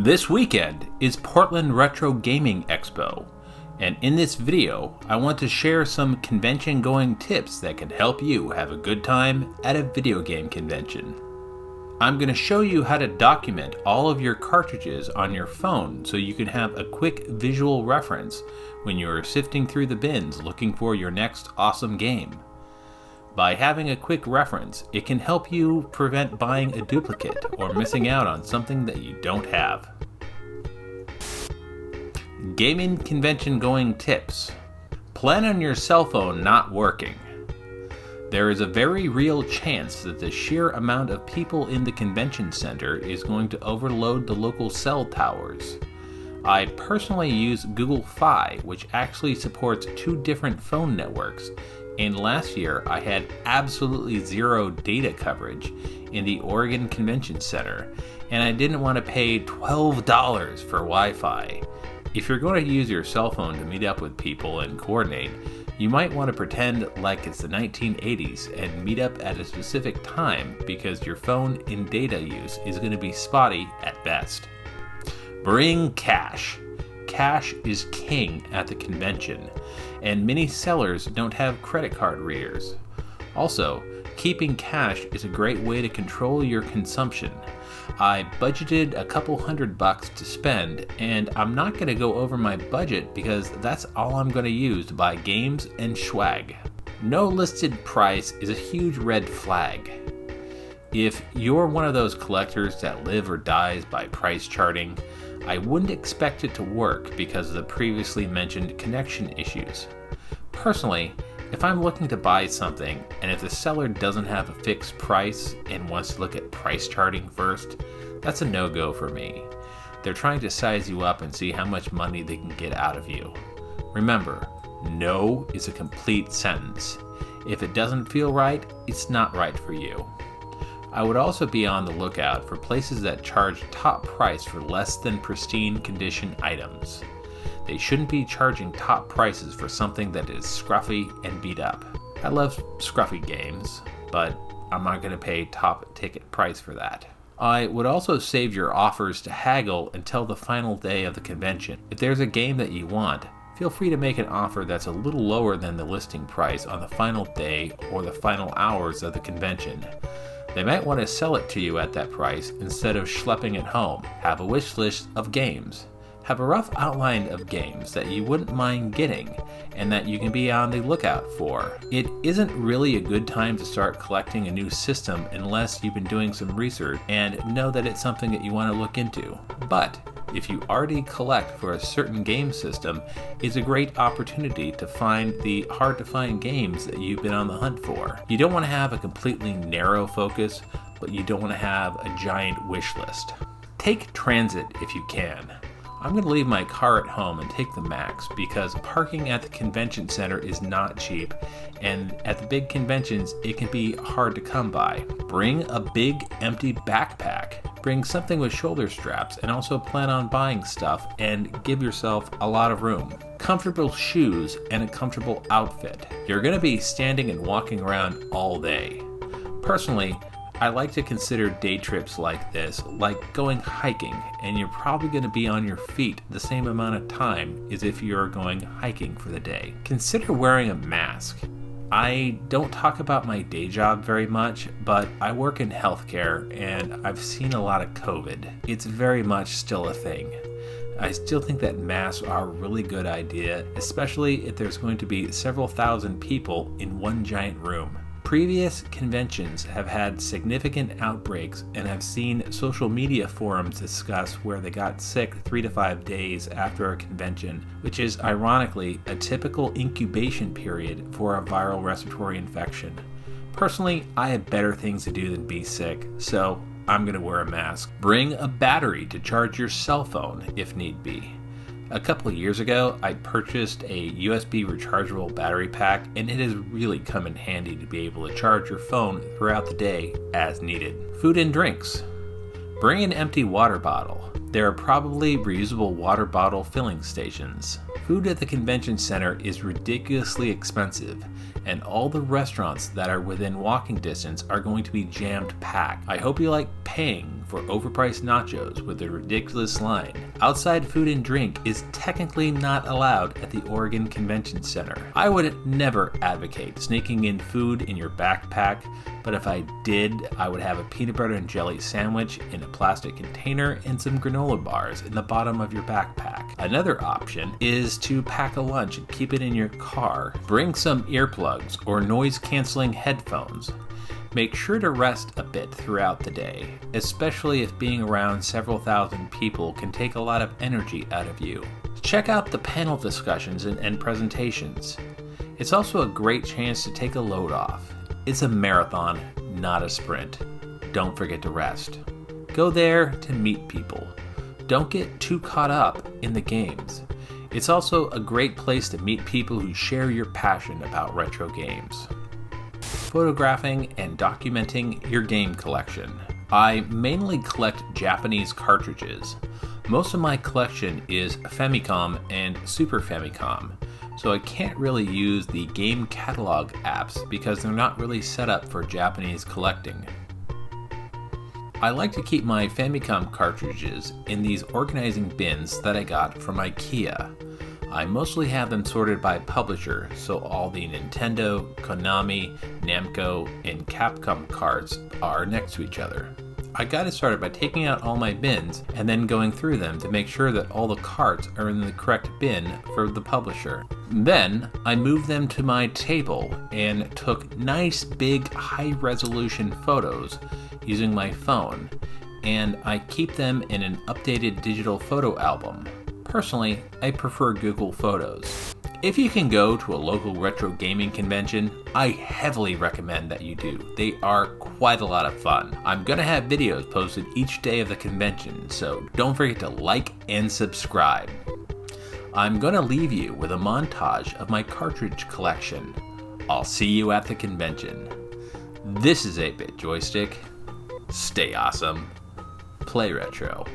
This weekend is Portland Retro Gaming Expo, and in this video, I want to share some convention-going tips that can help you have a good time at a video game convention. I'm going to show you how to document all of your cartridges on your phone so you can have a quick visual reference when you're sifting through the bins looking for your next awesome game. By having a quick reference, it can help you prevent buying a duplicate or missing out on something that you don't have. Gaming convention going tips. Plan on your cell phone not working. There is a very real chance that the sheer amount of people in the convention center is going to overload the local cell towers. I personally use Google Fi, which actually supports 2 different phone networks, and last year I had absolutely zero data coverage in the Oregon Convention Center, and I didn't want to pay $12 for Wi-Fi. If you're going to use your cell phone to meet up with people and coordinate, you might want to pretend like it's the 1980s and meet up at a specific time because your phone in data use is going to be spotty at best. Bring cash. Cash is king at the convention, and many sellers don't have credit card readers. Also, keeping cash is a great way to control your consumption. I budgeted a couple $100 to spend, and I'm not going to go over my budget because that's all I'm going to use to buy games and swag. No listed price is a huge red flag. If you're one of those collectors that live or dies by price charting, I wouldn't expect it to work because of the previously mentioned connection issues. Personally, if I'm looking to buy something and if the seller doesn't have a fixed price and wants to look at price charting first, that's a no-go for me. They're trying to size you up and see how much money they can get out of you. Remember, no is a complete sentence. If it doesn't feel right, it's not right for you. I would also be on the lookout for places that charge top price for less than pristine condition items. They shouldn't be charging top prices for something that is scruffy and beat up. I love scruffy games, but I'm not going to pay top ticket price for that. I would also save your offers to haggle until the final day of the convention. If there's a game that you want, feel free to make an offer that's a little lower than the listing price on the final day or the final hours of the convention. They might want to sell it to you at that price instead of schlepping it home. Have a wish list of games. Have a rough outline of games that you wouldn't mind getting and that you can be on the lookout for. It isn't really a good time to start collecting a new system unless you've been doing some research and know that it's something that you want to look into. But if you already collect for a certain game system, it's a great opportunity to find the hard-to-find games that you've been on the hunt for. You don't want to have a completely narrow focus, but you don't want to have a giant wish list. Take transit if you can. I'm going to leave my car at home and take the Max because parking at the convention center is not cheap, and at the big conventions it can be hard to come by. Bring a big empty backpack. Bring something with shoulder straps and also plan on buying stuff and give yourself a lot of room. Comfortable shoes and a comfortable outfit. You're going to be standing and walking around all day. Personally, I like to consider day trips like this like going hiking, and you're probably going to be on your feet the same amount of time as if you're going hiking for the day. Consider wearing a mask. I don't talk about my day job very much, but I work in healthcare and I've seen a lot of COVID. It's very much still a thing. I still think that masks are a really good idea, especially if there's going to be several thousand people in one giant room. Previous conventions have had significant outbreaks and have seen social media forums discuss where they got sick 3 to 5 days after a convention, which is ironically a typical incubation period for a viral respiratory infection. Personally, I have better things to do than be sick, so I'm going to wear a mask. Bring a battery to charge your cell phone if need be. A couple of years ago, I purchased a USB rechargeable battery pack, and it has really come in handy to be able to charge your phone throughout the day as needed. Food and drinks. Bring an empty water bottle. There are probably reusable water bottle filling stations. Food at the convention center is ridiculously expensive, and all the restaurants that are within walking distance are going to be jammed packed. I hope you like paying for overpriced nachos with a ridiculous line. Outside food and drink is technically not allowed at the Oregon Convention Center. I would never advocate sneaking in food in your backpack, but if I did, I would have a peanut butter and jelly sandwich in a plastic container and some granola bars in the bottom of your backpack. Another option is to pack a lunch and keep it in your car. Bring some earplugs or noise-canceling headphones. Make sure to rest a bit throughout the day, especially if being around several thousand people can take a lot of energy out of you. Check out the panel discussions and presentations. It's also a great chance to take a load off. It's a marathon, not a sprint. Don't forget to rest. Go there to meet people. Don't get too caught up in the games. It's also a great place to meet people who share your passion about retro games. Photographing and documenting your game collection. I mainly collect Japanese cartridges. Most of my collection is Famicom and Super Famicom, so I can't really use the game catalog apps because they're not really set up for Japanese collecting. I like to keep my Famicom cartridges in these organizing bins that I got from IKEA. I mostly have them sorted by publisher, so all the Nintendo, Konami, Namco, and Capcom cards are next to each other. I got it started by taking out all my bins and then going through them to make sure that all the cards are in the correct bin for the publisher. Then I moved them to my table and took nice big high-resolution photos using my phone, and I keep them in an updated digital photo album. Personally, I prefer Google Photos. If you can go to a local retro gaming convention, I heavily recommend that you do. They are quite a lot of fun. I'm gonna have videos posted each day of the convention, so don't forget to like and subscribe. I'm gonna leave you with a montage of my cartridge collection. I'll see you at the convention. This is 8-Bit Joystick. Stay awesome. Play retro.